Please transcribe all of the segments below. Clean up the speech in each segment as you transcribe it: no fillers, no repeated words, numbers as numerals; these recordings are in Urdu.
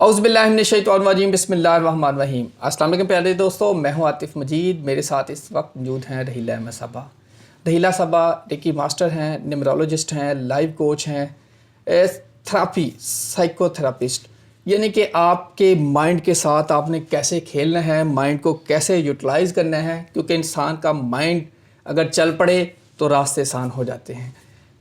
اعوذ باللہ من الشیطان الرجیم، بسم اللہ الرحمن الرحیم۔ السلام علیکم پیارے دوستو، میں ہوں عاطف مجید، میرے ساتھ اس وقت موجود ہیں رحیلہ احمد صاحبہ۔ رحیلہ صاحبہ ریکی ماسٹر ہیں، نیمرولوجسٹ ہیں، لائف کوچ ہیں، تھراپی سائیکو تھراپسٹ، یعنی کہ آپ کے مائنڈ کے ساتھ آپ نے کیسے کھیلنا ہے، مائنڈ کو کیسے یوٹیلائز کرنا ہے، کیونکہ انسان کا مائنڈ اگر چل پڑے تو راستے آسان ہو جاتے ہیں۔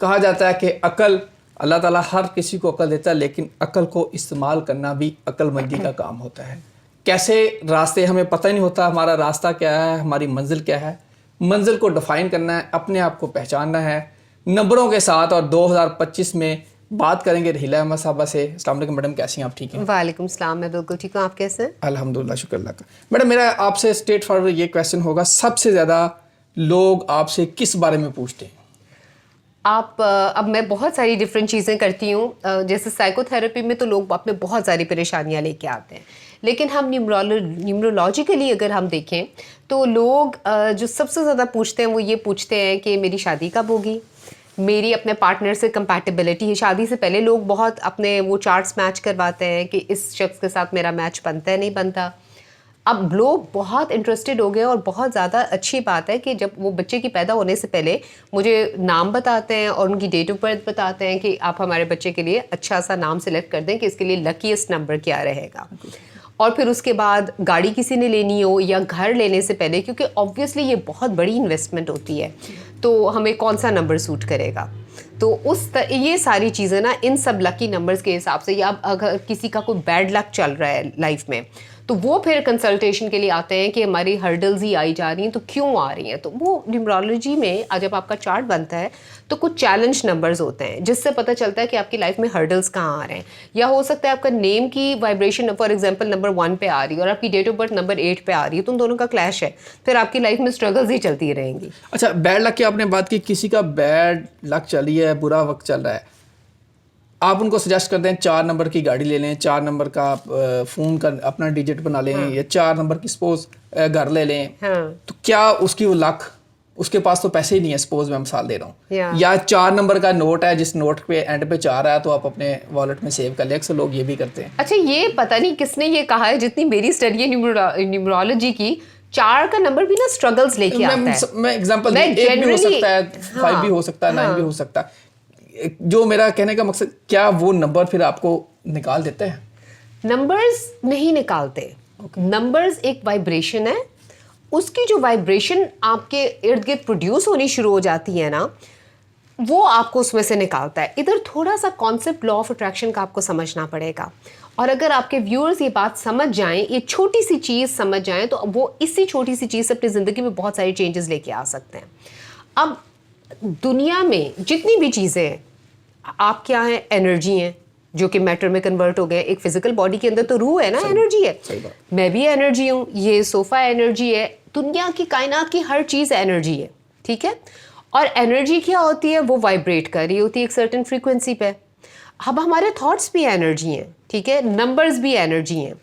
کہا جاتا ہے کہ عقل، اللہ تعالیٰ ہر کسی کو عقل دیتا ہے، لیکن عقل کو استعمال کرنا بھی عقل مندی کا کام ہوتا ہے۔ کیسے راستے ہمیں پتہ نہیں ہوتا ہمارا راستہ کیا ہے، ہماری منزل کیا ہے۔ منزل کو ڈیفائن کرنا ہے، اپنے آپ کو پہچاننا ہے نمبروں کے ساتھ۔ اور 2025 میں بات کریں گے رحیلہ احمد صاحبہ سے۔ السلام علیکم میڈم، کیسی ہیں آپ؟ ٹھیک ہیں؟ وعلیکم السلام، میں بالکل ٹھیک ہوں، آپ کیسے ہیں؟ الحمدللہ، شکر اللہ کا۔ میڈم میرا آپ سے اسٹریٹ فارورڈ یہ کویشچن ہوگا، سب سے زیادہ لوگ آپ سے کس بارے میں پوچھتے ہیں؟ اب میں بہت ساری ڈفرینٹ چیزیں کرتی ہوں، جیسے سائیکو تھراپی میں تو لوگ اپنے بہت ساری پریشانیاں لے کے آتے ہیں، لیکن ہم نیورولوجیکلی اگر ہم دیکھیں تو لوگ جو سب سے زیادہ پوچھتے ہیں وہ یہ پوچھتے ہیں کہ میری شادی کب ہوگی، میری اپنے پارٹنر سے کمپیٹیبلٹی ہے۔ شادی سے پہلے لوگ بہت اپنے وہ چارٹس میچ کرواتے ہیں کہ اس شخص کے ساتھ میرا میچ بنتا ہے نہیں بنتا۔ اب لوگ بہت انٹرسٹڈ ہو گئے، اور بہت زیادہ اچھی بات ہے کہ جب وہ بچے کی پیدا ہونے سے پہلے مجھے نام بتاتے ہیں اور ان کی ڈیٹ آف برتھ بتاتے ہیں کہ آپ ہمارے بچے کے لیے اچھا سا نام سلیکٹ کر دیں کہ اس کے لیے لکیسٹ نمبر کیا رہے گا۔ اور پھر اس کے بعد گاڑی کسی نے لینی ہو یا گھر لینے سے پہلے، کیونکہ آبویسلی یہ بہت بڑی انویسٹمنٹ ہوتی ہے، تو ہمیں کون سا نمبر سوٹ کرے گا۔ تو یہ ساری چیزیں نا ان سب لکی نمبرز کے حساب سے، یا اگر کسی کا کوئی بیڈ لک چل رہا ہے لائف میں تو وہ پھر کنسلٹیشن کے لیے آتے ہیں کہ ہماری ہرڈلز ہی آئی جا رہی ہیں، تو کیوں آ رہی ہیں؟ تو وہ نیورولوجی میں جب آپ کا چارٹ بنتا ہے تو کچھ چیلنج نمبرز ہوتے ہیں جس سے پتہ چلتا ہے کہ آپ کی لائف میں ہرڈلز کہاں آ رہے ہیں۔ یا ہو سکتا ہے آپ کا نیم کی وائبریشن فار ایگزامپل نمبر 1 پہ آ رہی ہے اور آپ کی ڈیٹ آف برتھ نمبر 8 پہ آ رہی ہے، تو ان دونوں کا کلیش ہے، پھر آپ کی لائف میں اسٹرگلز ہی چلتی رہیں گی۔ اچھا، بیڈ لک کی آپ نے بات کی، کسی کا بیڈ لک چلی ہے، برا وقت چل رہا ہے، آپ ان کو سجیسٹ کر دیں 4 نمبر کی گاڑی لے لیں، 4 نمبر کا فون کا اپنا ڈیجٹ بنا لیں، یا 4 نمبر کی سپوز گھر لے لیں، تو کیا اس کی وہ لک، اس کے پاس تو پیسے ہی نہیں ہے، سپوز میں مثال دے رہا ہوں، یا 4 نمبر کا نوٹ ہے، جس نوٹ پہ اینڈ پہ 4 ہے تو آپ اپنے والیٹ میں سیو کر لیں۔ اکثر لوگ یہ بھی کرتے ہیں۔ اچھا، یہ پتہ نہیں کس نے یہ کہا ہے، جتنی میری اسٹڈی ہے نیورولوجی کی، 4 کا نمبر بھی نا اسٹرگلز لے کے آتا ہے۔ میں ایگزامپل 1 بھی ہو سکتا ہے، 5 بھی ہو سکتا ہے، 9 بھی ہو سکتا ہے۔ جو میرا کہنے کا مقصد، کیا وہ نمبر پھر آپ کو نکال دیتے ہیں؟ نمبرز نہیں نکالتے، نمبرز ایک وائبریشن ہے، اس کی جو وائبریشن آپ کے ارد گرد پروڈیوس ہونی شروع ہو جاتی ہے نا، وہ آپ کو اس میں سے نکالتا ہے۔ ادھر تھوڑا سا کانسیپٹ لا آف اٹریکشن کا آپ کو سمجھنا پڑے گا، اور اگر آپ کے ویورز یہ بات سمجھ جائیں، یہ چھوٹی سی چیز سمجھ جائیں، تو وہ اسی چھوٹی سی چیز سے اپنی زندگی میں بہت ساری چینجز لے کے آ سکتے ہیں۔ اب دنیا میں جتنی بھی چیزیں ہیں، آپ کیا ہیں؟ انرجی ہیں جو کہ میٹر میں کنورٹ ہو گئے۔ ایک فزیکل باڈی کے اندر تو روح ہے نا، انرجی ہے، میں بھی انرجی ہوں، یہ صوفہ انرجی ہے، دنیا کی کائنات کی ہر چیز انرجی ہے، ٹھیک ہے؟ اور انرجی کیا ہوتی ہے؟ وہ وائبریٹ کر رہی ہوتی ہے ایک سرٹن فریکوینسی پہ۔ اب ہمارے تھاٹس بھی انرجی ہیں، ٹھیک ہے، نمبرز بھی انرجی ہیں۔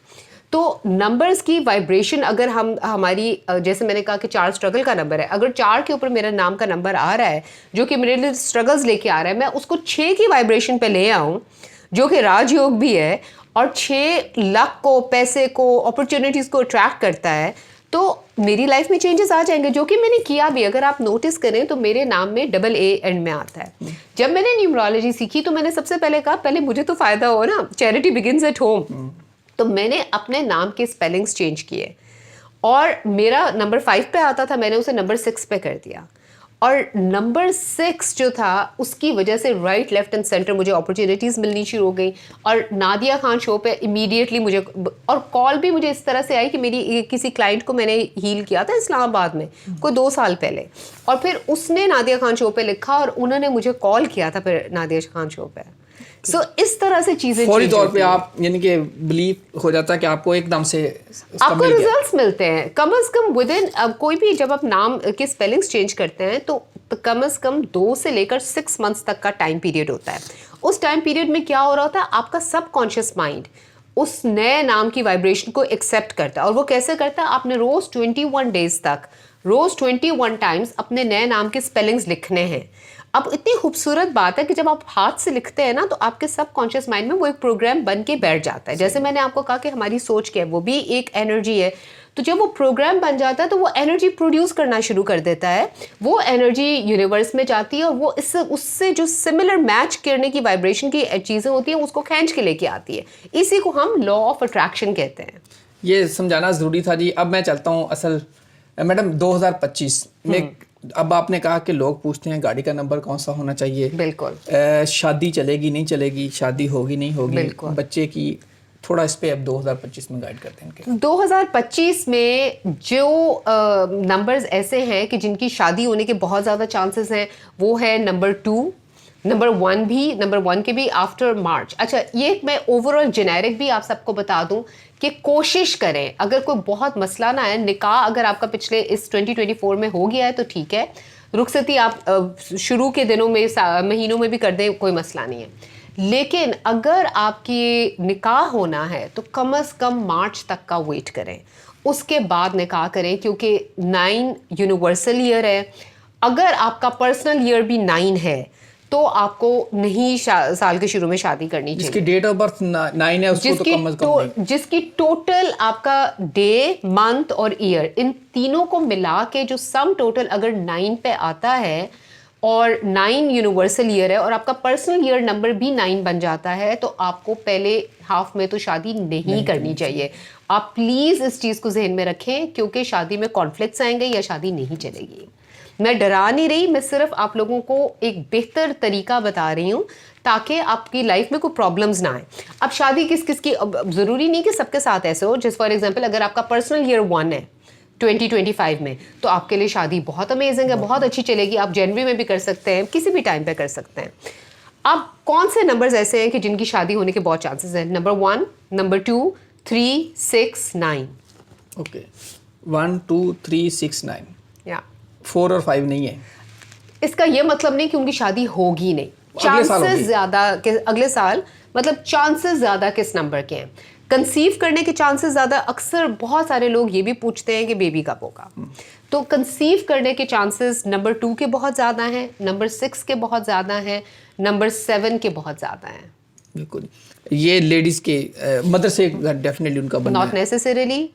تو نمبرز کی وائبریشن اگر ہماری، جیسے میں نے کہا کہ 4 اسٹرگل کا نمبر ہے، اگر 4 کے اوپر میرا نام کا نمبر آ رہا ہے جو کہ میرے لیے اسٹرگلز لے کے آ رہا ہے، میں اس کو 6 کی وائبریشن پہ لے آؤں جو کہ راج یوگ بھی ہے، اور 6 لک کو، پیسے کو، اپرچونیٹیز کو اٹریکٹ کرتا ہے، تو میری لائف میں چینجز آ جائیں گے، جو کہ میں نے کیا بھی۔ اگر آپ نوٹس کریں تو میرے نام میں AA اینڈ میں آتا ہے۔ جب میں نے نیورولوجی سیکھی تو میں نے سب سے پہلے کہا پہلے مجھے تو فائدہ ہو نا، چیریٹی بگنز ایٹ ہوم، تو میں نے اپنے نام کے اسپیلنگس چینج کیے، اور میرا نمبر 5 پہ آتا تھا، میں نے اسے نمبر 6 پہ کر دیا، اور نمبر 6 جو تھا اس کی وجہ سے رائٹ لیفٹ اینڈ سینٹر مجھے اپرچونیٹیز ملنی شروع ہو گئی۔ اور نادیہ خان شو پہ امیڈیٹلی مجھے، اور کال بھی مجھے اس طرح سے آئی کہ میری کسی کلائنٹ کو میں نے ہیل کیا تھا اسلام آباد میں کوئی 2 سال پہلے، اور پھر اس نے نادیہ خان شو پہ لکھا اور انہوں نے مجھے کال کیا تھا پھر نادیہ خان شو پہ۔ سو اس طرح سے چیزیں فوری طور پہ آپ، یعنی کہ بلیو ہو جاتا ہے کہ آپ کو ایک دم سے آپ کو ریزلٹس ملتے ہیں، کم از کم ود ان کوئی بھی، جب آپ نام کے اسپیلنگس چینج کرتے ہیں تو کم از کم 2 سے لے کر 6 منتھس تک کا ٹائم پیریڈ ہوتا ہے۔ اس ٹائم پیریڈ میں کیا ہو رہا ہوتا ہے؟ آپ کا سب کانشیس مائنڈ اس نئے نام کی وائبریشن کو ایکسیپٹ کرتا ہے، اور وہ کیسے کرتا ہے؟ آپ نے روز 21 ڈیز تک، روز 21 ٹائمز اپنے نئے نام کے اسپیلنگز لکھنے ہیں۔ اب اتنی خوبصورت بات ہے کہ جب آپ ہاتھ سے لکھتے ہیں نا تو آپ کے سب کانشیس مائنڈ میں وہ ایک پروگرام بن کے بیٹھ جاتا ہے. جیسے میں نے آپ کو کہا کہ ہماری سوچ کیا ہے, وہ بھی ایک انرجی ہے. تو جب وہ پروگرام بن جاتا ہے تو وہ انرجی پروڈیوس کرنا شروع کر دیتا ہے, وہ انرجی یونیورس میں جاتی ہے اور وہ اس سے جو سملر میچ کرنے کی وائبریشن کی چیزیں ہوتی ہیں اس کو کھینچ کے لے کے آتی ہے. اسی کو ہم لا آف اٹریکشن کہتے ہیں. یہ سمجھانا ضروری تھا جی. اب میں چلتا ہوں اصل میڈم 2025 میں. اب آپ نے کہا کہ لوگ پوچھتے ہیں گاڑی کا نمبر کون سا ہونا چاہیے, بالکل, شادی چلے گی نہیں چلے گی, شادی ہوگی نہیں ہوگی, بالکل, بچے کی, تھوڑا اس پہ اب 2025 میں گائیڈ کرتے ہیں. 2025 میں جو نمبرز ایسے ہیں کہ جن کی شادی ہونے کے بہت زیادہ چانسز ہیں وہ ہے نمبر 2, نمبر 1 بھی, نمبر 1 کے بھی آفٹر مارچ. اچھا, یہ میں اوور آل جنیرک بھی آپ سب کو بتا دوں کہ کوشش کریں اگر کوئی بہت مسئلہ نہ ہے, نکاح اگر آپ کا پچھلے اس 2024 میں ہو گیا ہے تو ٹھیک ہے, رخصتی آپ شروع کے دنوں میں مہینوں میں بھی کر دیں, کوئی مسئلہ نہیں ہے. لیکن اگر آپ کی نکاح ہونا ہے تو کم از کم مارچ تک کا ویٹ کریں, اس کے بعد نکاح کریں, کیونکہ 9 یونیورسل ایئر ہے. اگر آپ کا پرسنل ایئر بھی 9 ہے تو آپ کو نہیں سال کے شروع میں شادی کرنی چاہیے. جس کی ڈیٹ آف برتھ 9 ہے اس کو تو کم از کم, جس کی ٹوٹل آپ کا ڈے, منتھ اور ایئر, ان تینوں کو ملا کے جو سم ٹوٹل اگر 9 پہ آتا ہے اور 9 یونیورسل ایئر ہے اور آپ کا پرسنل ایئر نمبر بھی 9 بن جاتا ہے تو آپ کو پہلے ہاف میں تو شادی نہیں کرنی چاہیے. آپ پلیز اس چیز کو ذہن میں رکھیں, کیونکہ شادی میں کانفلکٹس آئیں گے یا شادی نہیں چلے گی. میں ڈرا نہیں رہی, میں صرف آپ لوگوں کو ایک بہتر طریقہ بتا رہی ہوں تاکہ آپ کی لائف میں کوئی پرابلمز نہ آئیں. اب شادی کس کی, ضروری نہیں کہ سب کے ساتھ ایسے ہو. جس فار ایگزامپل اگر آپ کا پرسنل ایئر 1 ہے 2025 میں تو آپ کے لیے شادی بہت امیزنگ ہے, بہت اچھی چلے گی. آپ جنوری میں بھی کر سکتے ہیں, کسی بھی ٹائم پہ کر سکتے ہیں. اب کون سے نمبرز ایسے ہیں کہ جن کی شادی ہونے کے بہت چانسز ہیں؟ Number 1, number 2, 3, 6, 9. اوکے, 1, 2, 3, 6, 9. یا 4 اور 5 نہیں ہے. اس کا یہ مطلب نہیں کہ ان کی شادی ہوگی نہیں. چانسز زیادہ اگلے سال, مطلب چانسز زیادہ کس نمبر کے ہیں؟ کنسیو کرنے کے چانسز زیادہ. اکثر بہت سارے لوگ یہ بھی پوچھتے ہیں کہ بیبی کب ہوگا, تو کنسیو کرنے کے چانسز نمبر 2 کے بہت زیادہ ہیں, نمبر 6 کے بہت زیادہ ہیں, نمبر 7 کے بہت زیادہ ہیں. بالکل, یہ لیڈیز کے مدر سے ڈیفینیٹلی ان کا بننا ہے. ناٹ نیسیسریلی,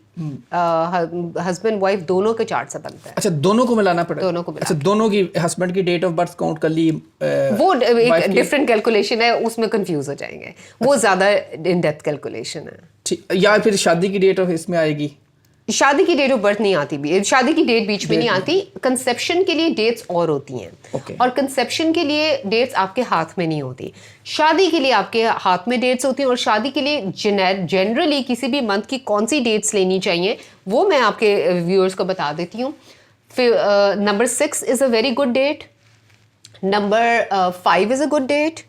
ہسبینڈ وائف دونوں کے چارٹ سے بنتا ہے. اچھا, دونوں کو ملانا پڑے گا. دونوں کو ملانا. اچھا, دونوں کی ہسبینڈ کی ڈیٹ آف برتھ کاؤنٹ کر لی, وہ ایک ڈفرینٹ کیلکولیشن ہے, اس میں کنفیوز ہو جائیں گے. وہ زیادہ ان ڈیپتھ کیلکولیشن ہے. یا پھر شادی کی ڈیٹ آف اس میں آئے گی. شادی کی ڈیٹ آف برتھ نہیں آتی, شادی کی ڈیٹ بیچ میں نہیں آتی. کنسیپشن کے لیے ڈیٹس اور ہوتی ہیں, اور کنسیپشن کے لیے ڈیٹس آپ کے ہاتھ میں نہیں ہوتی. شادی کے لیے آپ کے ہاتھ میں ڈیٹس ہوتی ہیں, اور شادی کے لیے جنرلی کسی بھی منتھ کی کون سی ڈیٹس لینی چاہیے وہ میں آپ کے ویورز کو بتا دیتی ہوں. پھر number 6 is a very good date, number 5 is a good date,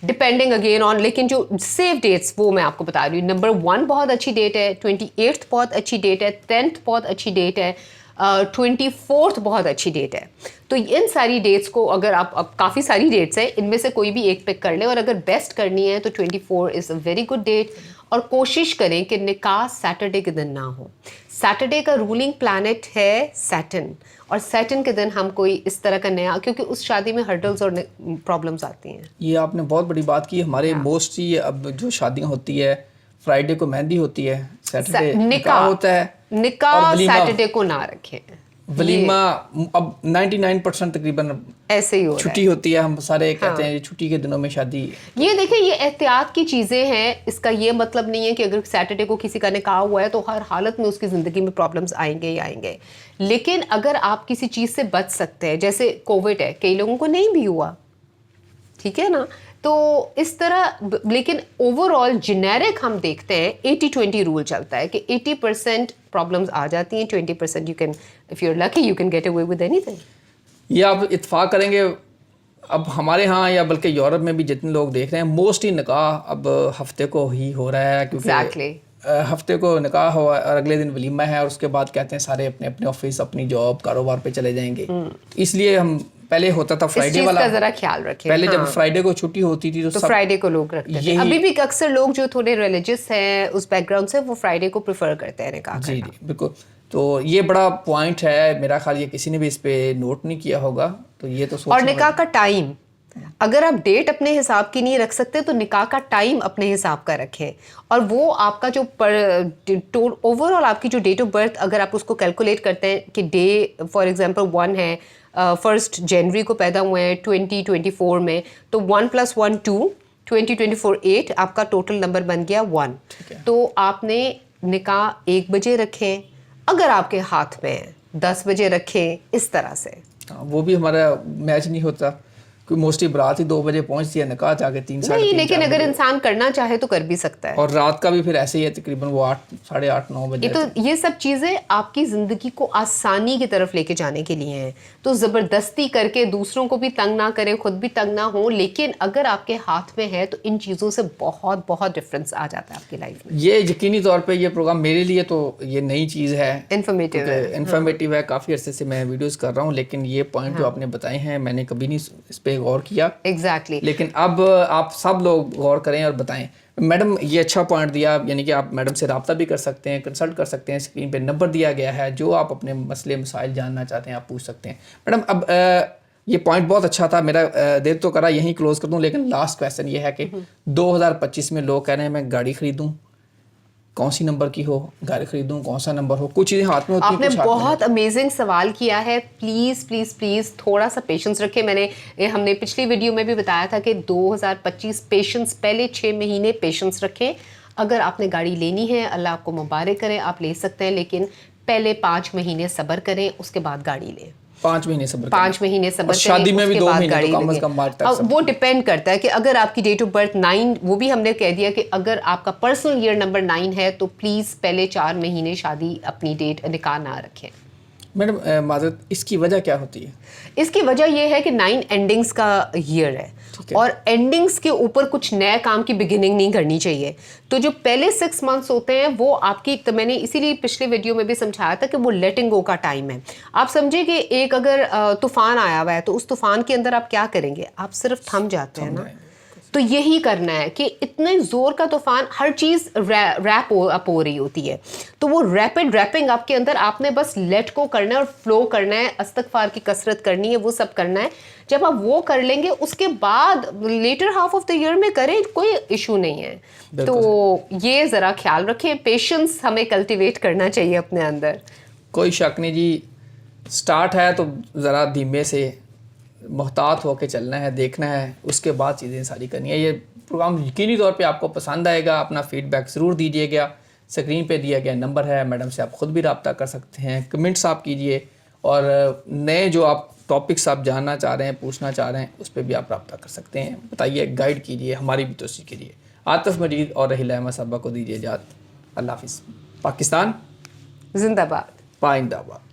depending again on, لیکن جو سیف ڈیٹس وہ میں آپ کو بتا رہی ہوں. نمبر 1 بہت اچھی ڈیٹ ہے, 28th بہت اچھی ڈیٹ ہے, 10th بہت اچھی ڈیٹ ہے, 24th بہت اچھی ڈیٹ ہے. تو ان ساری ڈیٹس کو اگر آپ کافی ساری ڈیٹس ہیں, ان میں سے کوئی بھی ایک پک کر لیں, اور اگر بیسٹ کرنی ہے تو 24 از اے ویری گڈ ڈیٹ. اور کوشش کریں کہ نکاح سیٹرڈے کے دن نہ ہو. سیٹرڈے کا رولنگ پلانٹ ہے سیٹن, اور سیٹن کے دن ہم کوئی اس طرح کا نیا, کیونکہ اس شادی میں ہرڈلز اور پرابلمس آتی ہیں. یہ آپ نے بہت بڑی بات کی. ہمارے موسٹلی اب جو شادیاں ہوتی ہے, فرائیڈے کو مہندی ہوتی ہے, سیٹرڈے نکاح ہوتا ہے. نکاح سیٹرڈے کو نہ رکھیں. ولیمہ اب 99% تقریباً ایسے ہی چھٹی ہوتی ہے. ہم سارے کہتے ہیں چھٹی کے دنوں میں شادی. یہ دیکھیں, یہ احتیاط کی چیزیں ہیں. اس کا یہ مطلب نہیں ہے کہ اگر سیٹرڈے کو کسی کا نکاح ہوا ہے تو ہر حالت میں اس کی زندگی میں پرابلمس آئیں گے ہی آئیں گے. لیکن اگر آپ کسی چیز سے بچ سکتے ہیں, جیسے کووڈ ہے, کئی لوگوں کو نہیں بھی ہوا, ٹھیک ہے نا, تو اس طرح. لیکن اوور آل جنیرک ہم دیکھتے ہیں 80-20 رول چلتا ہے کہ 80% پرابلمس آ جاتی ہیں, 20% you can, if you are lucky you can get away with anything. یہ آپ اتفاق کریں گے, اب ہمارے ہاں یا بلکہ یورپ میں بھی جتنے لوگ دیکھ رہے ہیں, موسٹلی نکاح اب ہفتے کو ہی ہو رہا ہے, کیونکہ ہفتے کو نکاح ہوا اور اگلے دن ولیمہ ہے, اور اس کے بعد کہتے ہیں سارے اپنے اپنے آفس, اپنی جاب, کاروبار پہ چلے جائیں گے. اس لیے ہم پہلے ہوتا تھا فرائیڈے والا, ذرا خیال رکھیں. پہلے جب فرائیڈے کو چھٹی ہوتی تھی تو فرائیڈے کو لوگ رکھتے تھے. ابھی بھی اکثر لوگ جو تھوڑے ریلیجس ہیں اس بیک گراؤنڈ سے, وہ فرائیڈے کو پریفر کرتے ہیں نکاح کرنا. جی بالکل. تو یہ بڑا پوائنٹ ہے, میرا خیال یہ کسی نے بھی اس پہ نوٹ نہیں کیا ہوگا تو یہ تو اور نکاح کا ٹائم، اگر آپ ڈیٹ اپنے حساب کی نہیں رکھ سکتے تو نکاح کا ٹائم اپنے حساب کا رکھیں، اور وہ آپ کا جو اوور آل آپ کی جو ڈیٹ آف برتھ اگر آپ اس کو کیلکولیٹ کرتے ہیں کہ ڈے فار ایگزامپل 1 ہے، 1 جنوری کو پیدا ہوئے ہیں 2024 میں، تو 1 + 1 2، 2024 8، آپ کا ٹوٹل نمبر بن گیا 1. تو آپ نے نکاح 1 بجے رکھیں، اگر آپ کے ہاتھ میں 10 بجے رکھیں، اس طرح سے. وہ بھی ہمارا میچ نہیں ہوتا، کوئی موسٹلی برات ہی 2 بجے پہنچتی ہے، نکاح جا کے 3 نہیں، 3:30. لیکن اگر انسان کرنا چاہے تو کر بھی سکتا ہے. اور رات کا بھی پھر ایسے ہی ہے، تقریباً وہ 8 ساڑھے 8 9 بجے. تو یہ سب چیزیں آپ کی زندگی کو آسانی کی طرف لے کے جانے کے لیے ہیں، تو زبردستی کر کے دوسروں کو بھی تنگ نہ کریں، خود بھی تنگ نہ ہوں، لیکن اگر آپ کے ہاتھ میں ہے تو ان چیزوں سے بہت بہت ڈفرینس آ جاتا ہے آپ کی لائف میں. یہ یقینی طور پہ یہ پروگرام میرے لیے تو یہ نئی چیز ہے، انفارمیٹیو ہے. کافی عرصے سے میں ویڈیوز کر رہا ہوں، لیکن یہ پوائنٹ جو آپ نے بتائے ہیں میں نے کبھی نہیں اس پہ غور کیا. ایگزیکٹلی. لیکن اب آپ سب لوگ غور کریں اور بتائیں. میڈم یہ اچھا پوائنٹ دیا، یعنی کہ آپ میڈم سے رابطہ بھی کر سکتے ہیں، کنسلٹ کر سکتے ہیں، اسکرین پہ نمبر دیا گیا ہے، جو آپ اپنے مسئلے مسائل جاننا چاہتے ہیں آپ پوچھ سکتے ہیں. میڈم اب یہ پوائنٹ بہت اچھا تھا، میرا دیر تو کرا یہیں کلوز کر دوں، لیکن لاسٹ کویسچن یہ ہے کہ 2025 میں لوگ کہہ رہے ہیں میں گاڑی خریدوں، کون سی نمبر کی ہو گاڑی خریدوں، کون سا نمبر ہو، کچھ چیزیں ہاتھ میں ہوتی ہیں. آپ نے بہت امیزنگ سوال کیا ہے. پلیز پلیز پلیز تھوڑا سا پیشنس رکھیں. ہم نے پچھلی ویڈیو میں بھی بتایا تھا کہ 2025 پیشنس، پہلے 6 مہینے پیشنس رکھیں. اگر آپ نے گاڑی لینی ہے اللہ آپ کو مبارک کریں، آپ لے سکتے ہیں، لیکن پہلے 5 مہینے صبر کریں، اس کے بعد گاڑی لیں. 5 مہینے صبر 5 مہینے صبر کریں، شادی میں بھی 2 مہینے گاڑی تو کم از لیں. کم مارچ تک. اب وہ ڈپینڈ کرتا ہے کہ اگر آپ کی ڈیٹ آف برتھ 9، وہ بھی ہم نے کہہ دیا کہ اگر آپ کا پرسنل ایئر نمبر 9 ہے تو پلیز پہلے 4 مہینے شادی اپنی ڈیٹ نکاح نہ رکھیں. میڈم معذرت، اس کی وجہ کیا ہوتی ہے؟ اس کی وجہ یہ ہے کہ 9 اینڈنگز کا ایئر ہے، اور اینڈنگز کے اوپر کچھ نئے کام کی بگننگ نہیں کرنی چاہیے. تو جو پہلے 6 منتھس ہوتے ہیں وہ آپ کی، تو میں نے اسی لیے پچھلے ویڈیو میں بھی سمجھایا تھا کہ وہ لیٹنگ گو کا ٹائم ہے. آپ سمجھے کہ ایک اگر طوفان آیا ہوا ہے تو اس طوفان کے اندر آپ کیا کریں گے؟ آپ صرف تھم جاتے ہیں نا. تو یہی کرنا ہے کہ اتنے زور کا طوفان، ہر چیز ریپ اپ ہو رہی ہوتی ہے، تو وہ ریپڈ ریپنگ آپ کے اندر، آپ نے بس لیٹ کو کرنا ہے اور فلو کرنا ہے، استغفار کی کثرت کرنی ہے، وہ سب کرنا ہے. جب آپ وہ کر لیں گے اس کے بعد latter half of the year میں کریں، کوئی ایشو نہیں ہے. تو یہ ذرا خیال رکھیں، پیشنس ہمیں کلٹیویٹ کرنا چاہیے اپنے اندر. کوئی شک نہیں جی، سٹارٹ ہے تو ذرا دھیمے سے محتاط ہو کے چلنا ہے، دیکھنا ہے، اس کے بعد چیزیں ساری کرنی ہے. یہ پروگرام یقینی طور پہ آپ کو پسند آئے گا. اپنا فیڈ بیک ضرور دیجیے گا. اسکرین پہ دیا گیا نمبر ہے، میڈم سے آپ خود بھی رابطہ کر سکتے ہیں، کمنٹس آپ کیجئے، اور نئے جو آپ ٹاپکس آپ جاننا چاہ رہے ہیں، پوچھنا چاہ رہے ہیں، اس پہ بھی آپ رابطہ کر سکتے ہیں. بتائیے، گائیڈ کیجیے، ہماری بھی توسیع کیجیے. عاطف مجید اور رحیلہ احمد صاحبہ کو دیجیے اجازت. اللہ حافظ. پاکستان زندہ باد. پائندہ باد.